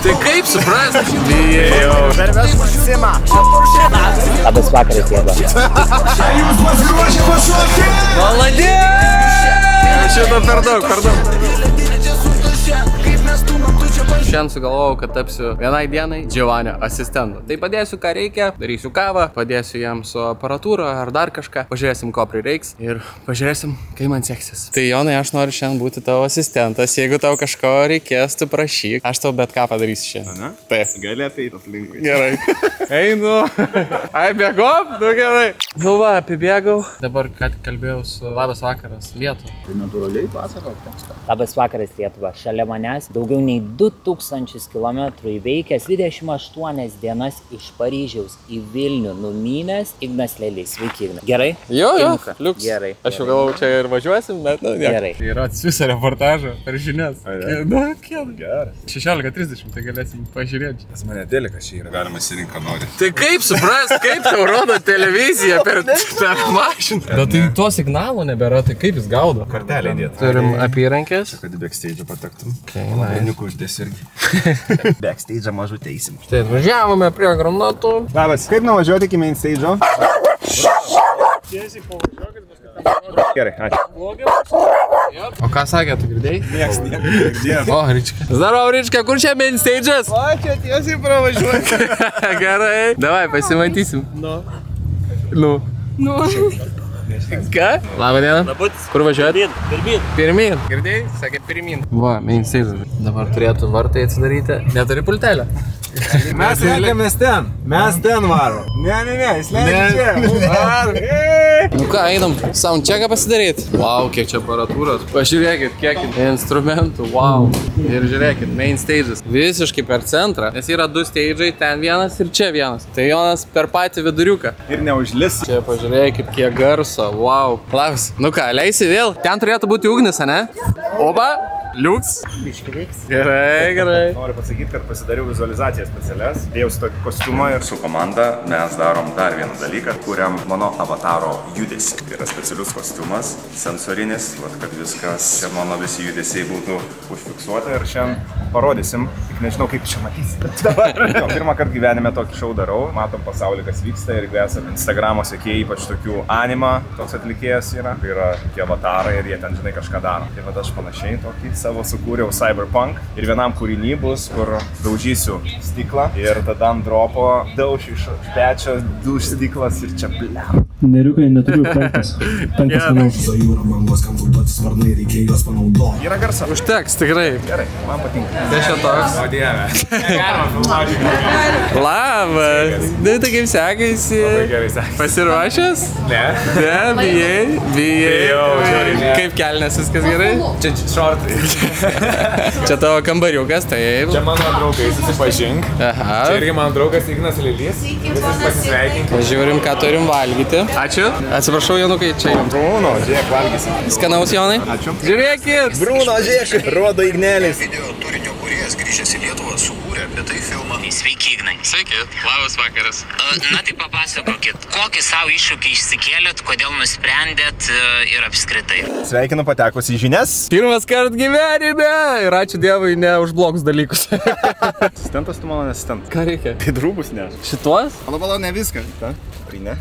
Tai kaip suprast? Bijau. Pervesk Maksimą. Labas vakaras, jėga. Maladės! Šito per daug. Šiandien sugalvojau, kad tapsiu vienai dienai Giovanio asistentu. Tai padėsiu, ką reikia, darysiu kavą, padėsiu jam su aparatūra ar dar kažką. Pažiūrėsim, ko prireiks ir pažiūrėsim, kai man seksis. Tai Jonai, aš noriu šiandien būti tavo asistentas. Jeigu tau kažko reikės, tu prašyk. Aš tau bet ką padarysiu šiandien. Taip. Gali apeit aplinkui. Gerai. Einu. Ai, bėgom? Nu gerai. Nu va, apibėgau. Dabar, kad kalbėjau su Labas vakaras Lietuva. Tai natūraliai pasakok. Labas vakaras, Lietuva. Šalia manęs daugiau nei 2000 km įveikęs 28 dienas iš Paryžiaus į Vilnių numynęs Ignas Lelys. Sveiki, Ignai. Gerai? Jo, liuks. Gerai. Aš jau galvau, čia ir važiuosim, bet nu, gerai. Tai yra atsiųsia reportažą per žinias. Nu, kiek? Geras. 16:30, tai galėsim pažiūrėti. Pas mane telikas čia yra. Galima įsirinkti, ką nori. Tai kaip suprast, kaip tau rodo televizija per mašiną? Bet tai to signalo nebėra, tai kaip jis gaudo? Kartelę įdėt. Turim apyrankės. Kad į backstage patektum. Nice. Uždės irgi. Backstage mažų teisim. Štai, važiavome prie granatų. Labas, kaip nuvažiuoti iki main stage'o? Gerai, ačiū. O ką sakė, tu girdėjai? Nieks negirdėjo. O, Rička. Zdarov, Rička, kur čia main stage'as? O, čia tiesiai pravažiuoti. Gerai. Davai, pasimatysim. Nu. Ką? Labą dieną. Kur važiuoti? Pirmin. Girdėjai? Sakė pirmin. Va, main stage'as. Dabar turėtų vartai atsidaryti. Neturi pultelio. Mes renkamės ten. Mes ten varom. Ne, jis leidžia čia. Nu ką, einam soundchecką pasidaryti. Wow, kiek čia aparatūros. Pažiūrėkit, kiek instrumentų. Wow. Ir žiūrėkit, main stage'as. Visiškai per centrą. Nes yra 2 stage'ai, ten vienas ir čia vienas. Tai Jonas per patį viduriuką. Ir neužlis. Čia pažiūrėkit, kiek garso. Wow. Labas. Nu ką, leisi vėl? Ten turėtų būti ugnis, ane? Oba. Liuks. Gerai. Noriu pasakyti, kad pasidariau vizualizacijas specialias. Dėjausi tokį kostiumą ir su komanda mes darom dar vieną dalyką. Kuriam mano avataro judesį. Tai yra specialius kostiumas, sensorinis, kad viskas, čia mano visi judesiai būtų užfiksuoti. Ir šiandien parodysim, tik nežinau, kaip čia matysi. Pirmą kartą gyvenime tokį šou darau. Matom pasaulį, kas vyksta. Ir jeigu esame Instagramo sekėjai, ypač tokių anima, toks atlikėjas yra. Tai yra tokie avatarai ir jie ten, žinai, kažką daro. Tai va aš panašiai tokį savo sukūriau Cyberpunk ir vienam kūriny bus, kur daužysiu stiklą ir tada ant dropo daušiu iš pečio duš stiklas ir čia bliam. Neriukai, neturiu penktas manau. Yra garsa? Užteks, tikrai. Gerai, man patinka. Tai čia toks. O dieve. Labas. Nu, tai kaip sekasi? Labai gerai sekasi. Pasiruošęs? Ne. Ne, bijai. Kaip kelnes, viskas gerai? Čia šortai. Čia tavo kambariukas, taip. Čia mano draugai, susipažink. Aha. Čia irgi mano draugas Ignas Lelys. Visus pasisveikinti. Žiūrim, ką turim valgyti. Ačiū. Atsiprašau, Jonukai, čia jums. Bruno, žiūrėk, valgysim. Skanaus, Jonai. Ačiū. Žiūrėkit. Bruno, žiūrėk, rodo Ignelis. Video turinio kūrėjas grįžęs į Lietuvą sukūrė apie tai filmą. Sveiki, Ignai. Sveiki. Labas vakaras. Na tai papasakokit, kokį savo iššūkį išsikėlėt, kodėl nusprendėt ir apskritai. Sveikinu patekus į žinias. Pirmas kart gyvenime. Ir ačiū Dievui, ne už blogus dalykus. Asistentas tu mano asistent. Ką reikia? Tai drūbus neš. Šituos? Pala, ne viską. Ta? Ne?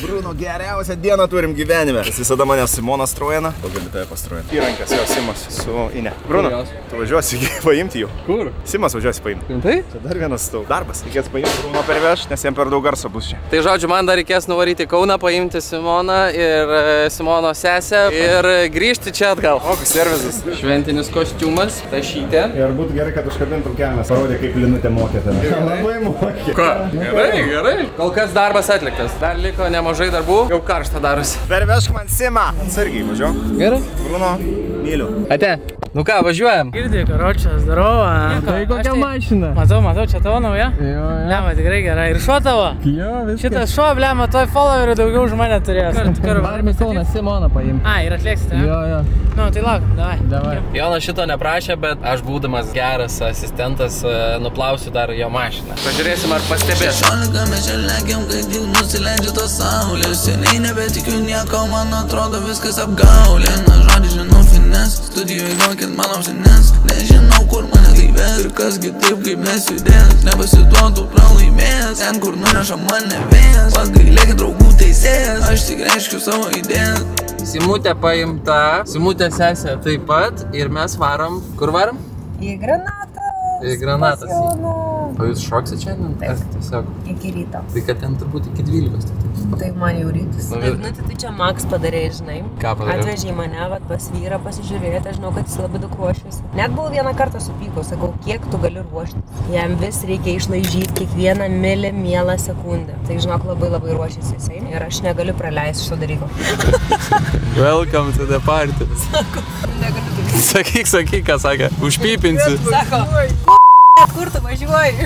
Bruno, geriausią dieną turim gyvenime. Jis visada mane Simonas trojena. O gali tave pastrojena. Įrankas jo Simas su Ine. Bruno, tu važiuosi paimti jų. Kur? Simas važiuosi paimti. Rimtai? Čia dar vienas tau darbas. Reikės paimti Bruno perveš, nes jam per daug garso bus čia. Tai žodžiu, man dar reikės nuvaryti Kauną, paimti Simoną ir Simono sesę ir grįžti čia atgal. O, kas servizas. Šventinis kostiumas, tašytė. Ir būtų gerai, kad užkabintum kelnes. Parodė, kaip Linutė mokė tave. Labai mokė. Ko? Gerai. Kol kas darbas atliktas. Dar liko nemažai darbų. Jau karšta darosi. Pervešk man Simą. Atsargiai važiuok. Gerai. Bruno, myliu. Ate. Nu ką, važiuojam? Girdi, karočią, zdarova. Tai kokia mašina? Matau, čia tavo nauja? Jo. Blema, tikrai gerai. Ir šuo tavo? Jo, viskas. Šitas šuo, blema, toj followerių daugiau už mane turės. Varom į Kauną Simoną paimti. A, ir atlėksite, ne? Jo. Nu, tai laukim, davai. Jonas šito neprašė, bet aš būdamas geras asistentas nuplausiu dar jo mašiną. Pažiūrėsim, ar pastebės. 16 mes čia lekiam, kai tik nusileidžia tos saulės. Seniai nebetikiu nieko, man atrodo viskas apgaulė. Na žodžiu, žinau, nes studijoje mokint mano žinias. Nežinau, kur mane tai ves ir kasgi taip kaip nesjudės. Nepasiduotų pralaimėjęs, ten kur nuneša mane vėjas. Pagailėkit draugų teisėjas, aš tik reiškiu savo idėjas. Simutė paimta, Simutė sesė taip pat ir mes varom. Kur varom? Į Granatą. Į Granatas. O jūs šoksit šiandien? Taip. Tiesiog. Iki ryto. Tai kad ten turbūt iki 12. Taip man jau rytis. Taip, nu tai tu čia Max padarėjai, žinai. Ką padarėjau? Atvežė mane, vat, pas vyrą pasižiūrėti, aš žinau, kad jis labai daug ruošiasi. Net buvau vieną kartą supykau, sakau, kiek tu gali ruoštis. Jam vis reikia išlaižyti kiekvieną mielą sekundę. Tai žinok, labai ruošiasi jisai ir aš negaliu praleisti šito dalyko. Welcome to the party. Sakyk, ką sakė. Užpypinsi. Sako, kur tu važiuoji?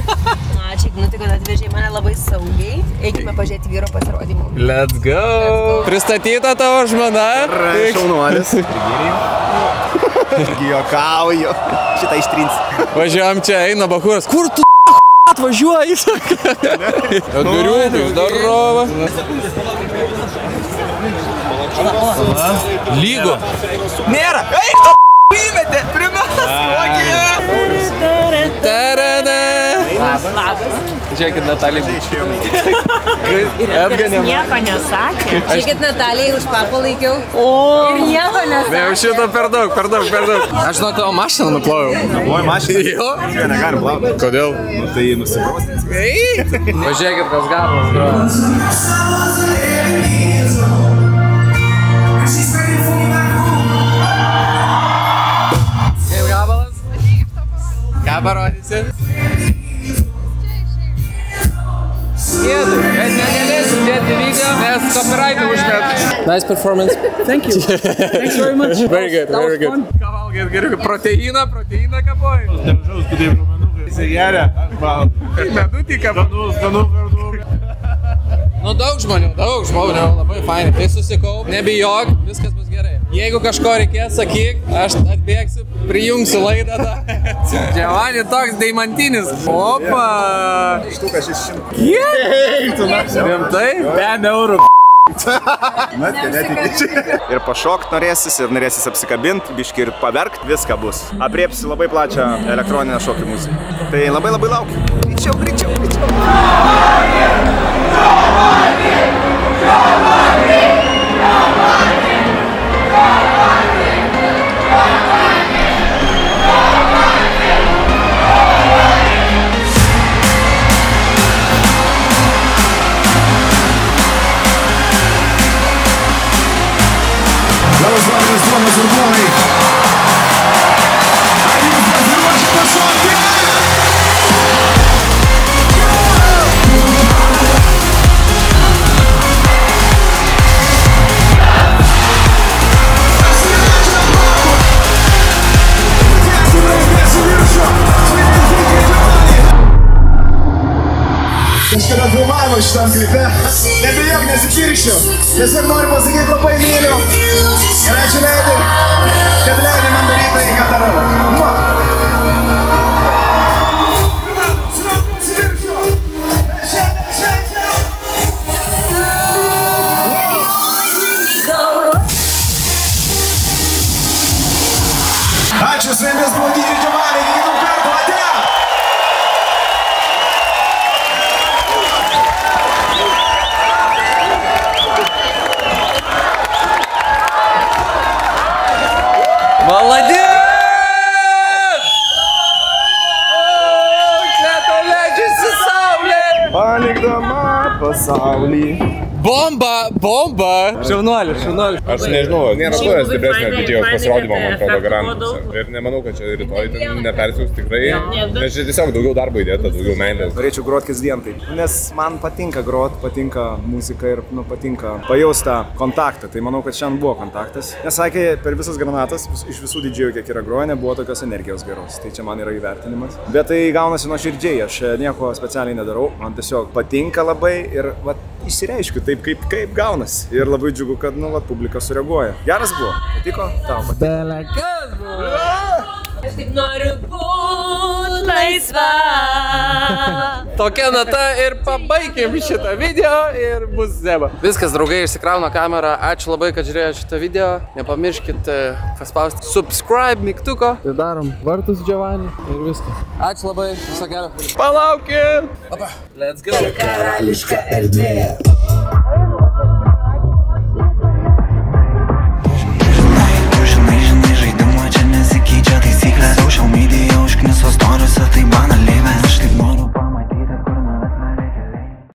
Ačiū, nu tai, kad atvežė mane labai saugiai. Eikime pažiūrėti vyro pasirodymų. Let's go! Pristatyta tavo žmona. Šaunuolis. Juokauju. Šitą ištrins. Važiuojam čia, eina Bakuras. Kur tu atvažiuoji? Atgariukai, zdarova. Lygo. Nėra. Eik, tu įmetė. Primes. Žiūrėkit, Natalija. Ir nieko nesakė. Žiūrėkit, Natalijai už papą laikiau. Ir nieko nesakė. Ne, šito per daug. Aš nuo tavo mašiną nuploviau. Oi, mašiną? Jo. Čia negalim plauti. Kodėl? Tai nusibraustis. Pažiūrėkit, kas gabalas grojas. Kaip gabalas? Ką parodysi? Sėdu, bet negalėsiu dėti video, nes copyright'ą užmet. Nice performance. Thank you. Thanks very much. Very good. Ką valgėt geriau? Proteiną kapoji. Nežaus, kitaip raumenukai. Įsigeria, aš valgau. Medutį kapoji. Skanu per daug. Nu, daug žmonių, labai fainai. Tai susikaup, nebijok, viskas bus gerai. Jeigu kažko reikės, sakyk, aš atbėgsiu, prijungsiu laidą. Giovanni toks deimantinis. Opa! Štuka 600. Kiek? Rimtai? 10 eurų. Na, tai netikičiai. Ir pašokt norėsis, ir norėsis apsikabint, biški ir paverkt, viską bus. Apriepsi labai plačią elektroninę šokių muziką. Tai labai laukiu. Greičiau. Labas vakaras, ponas ir ponai. Ar jūs pasiruošę pašokti? Kažkada filmavimo šitam klipe. Nebijok, nesipiršiu. Tiesiog noriu pasakyti labai myliu. Ir ačiū leidai, kad leidai man daryti tai, ką darau. Ačiū, su jumis buvo DJ Giovanni, iki kitų kartų, ate! Молодец! Čia tau leidžiasi saulė! Palikdama pasaulį. Bomba! Šaunuolis. Aš nežinau, nėra to stipresnio didžėjos pasirodymo, man atrodo, garantas. Ir nemanau, kad čia rytoj nepersiūs tikrai. Nes čia tiesiog daugiau darbo įdėta, daugiau meilės. Norėčiau grot kasdien taip, nes man patinka grot, patinka muzika ir patinka pajaust tą kontaktą. Tai manau, kad šiandien buvo kontaktas. Nes sakė, per visas Granatas, iš visų didžėjų, kiek yra groję, nebuvo tokios energijos geros. Tai čia man yra įvertinimas. Bet tai gaunasi nuoširdžiai, aš nieko specialiai nedarau, man tiesiog patinka labai ir išsireiškiu taip, kaip gaunasi. Ir labai džiugu, kad publika sureaguoja. Geras buvo, patiko? Tau patiko. Aš taip noriu būt laisva. Tokia nata ir pabaikim šitą video ir bus zeba. Viskas, draugai, išsikrauna kamerą. Ačiū labai, kad žiūrėjote šitą video. Nepamirškit paspausti subscribe mygtuko. Ir darom vartus Giovanni ir viskas. Ačiū labai, viso gero. Palaukit! Let's go! Karališka erdvė.